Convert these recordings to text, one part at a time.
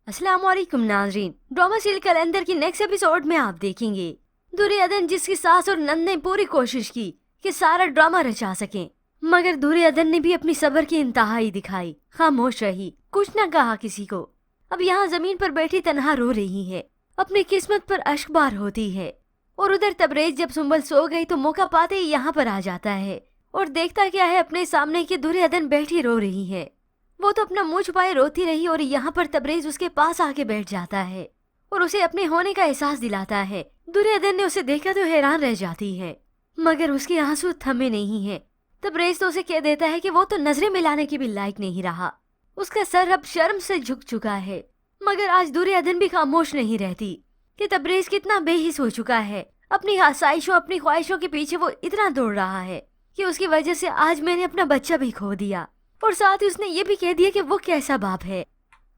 अस्सलाम वालेकुम नाज़रीन, ड्रामा सीरियल कैलेंडर की नेक्स्ट एपिसोड में आप देखेंगे दुर्योधन जिसकी सास और नंद ने पूरी कोशिश की कि सारा ड्रामा रचा सकें, मगर दुर्योधन ने भी अपनी सब्र की इंतहा ही दिखाई, खामोश रही, कुछ न कहा किसी को। अब यहाँ जमीन पर बैठी तन्हा रो रही है, अपनी किस्मत पर अश्कबार होती है। और उधर तबरेज जब सुंबल सो गई तो मौका पाते ही यहाँ पर आ जाता है और देखता क्या है अपने सामने कि दुर्योधन बैठी रो रही है। वो तो अपना मुंह छुपाए रोती रही और यहाँ पर तबरेज उसके पास आके बैठ जाता है और उसे अपने होने का एहसास दिलाता है। दुर्योधन ने उसे देखा तो हैरान रह जाती है, मगर उसके आंसू थमे नहीं है। तबरेज तो उसे कह देता है कि वो तो नजरें मिलाने के भी लायक नहीं रहा, उसका सर अब शर्म से झुक चुका है। मगर आज दुर्योधन भी खामोश नहीं रहती कि तबरेज कितना बेहिस हो चुका है। अपनी आसाइशों अपनी ख्वाहिशों के पीछे वो इतना दौड़ रहा है कि उसकी वजह से आज मैंने अपना बच्चा भी खो दिया, और साथ ही उसने ये भी कह दिया कि वो कैसा बाप है।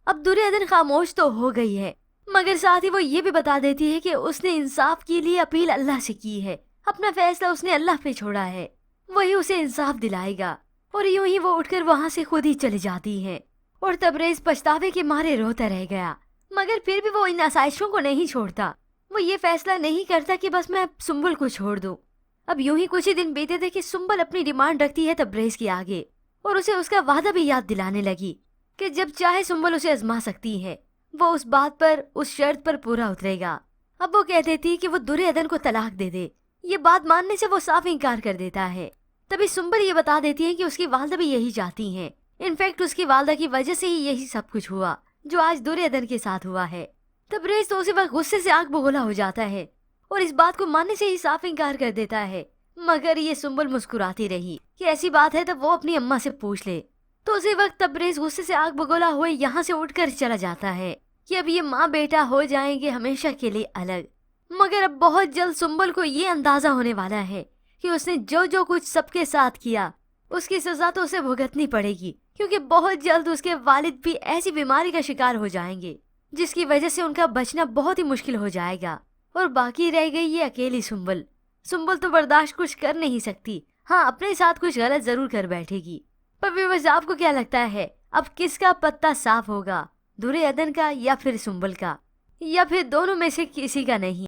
अब दुर्योधन खामोश तो हो गई है, मगर साथ ही वो ये भी बता देती है कि उसने इंसाफ के लिए अपील अल्लाह से की है, अपना फैसला उसने अल्लाह पे छोड़ा है, वही उसे इंसाफ दिलाएगा। और यूं ही वो उठकर वहां से खुद ही चली जाती है और तबरेज पछतावे के मारे रोता रह गया। मगर फिर भी वो इन आसाइशों को नहीं छोड़ता, वो ये फैसला नहीं करता कि बस मैं सुंबल को छोड़ दूं। अब यूं ही कुछ ही दिन बीते थे कि सुंबल अपनी डिमांड रखती है तबरेज के आगे और उसे उसका वादा भी याद दिलाने लगी कि जब चाहे सुंबल उसे आजमा सकती है, वो उस बात पर उस शर्त पर पूरा उतरेगा। अब वो कह देती है कि वो दुर्योधन को तलाक दे दे। ये बात मानने से वो साफ इनकार कर देता है। तभी सुंबल ये बता देती है कि उसकी वालदा भी यही चाहती हैं। इनफैक्ट उसकी वालदा की वजह से ही यही सब कुछ हुआ जो आज दुर्योधन के साथ हुआ है। तबरेज तो उसी वक्त गुस्से से आग बगोला हो जाता है और इस बात को मानने से ही साफ इनकार कर देता है। मगर ये सुंबल मुस्कुराती रही कि ऐसी बात है तो वो अपनी अम्मा से पूछ ले। तो उसी वक्त तबरेज गुस्से से आग बगोला हुए यहाँ से उठकर चला जाता है कि अब ये माँ बेटा हो जाएंगे हमेशा के लिए अलग। मगर अब बहुत जल्द सुंबल को ये अंदाजा होने वाला है कि उसने जो जो कुछ सबके साथ किया उसकी सजा तो उसे भुगतनी पड़ेगी, क्योंकि बहुत जल्द उसके वालिद भी ऐसी बीमारी का शिकार हो जाएंगे जिसकी वजह से उनका बचना बहुत ही मुश्किल हो जाएगा। और बाकी रह गई ये अकेली सुंबल। सुंबल तो बर्दाश्त कुछ कर नहीं सकती, हाँ अपने साथ कुछ गलत जरूर कर बैठेगी। पर व्यूअर्स आपको क्या लगता है अब किसका पत्ता साफ होगा, दुर्योधन का या फिर सुंबल का, या फिर दोनों में से किसी का नहीं?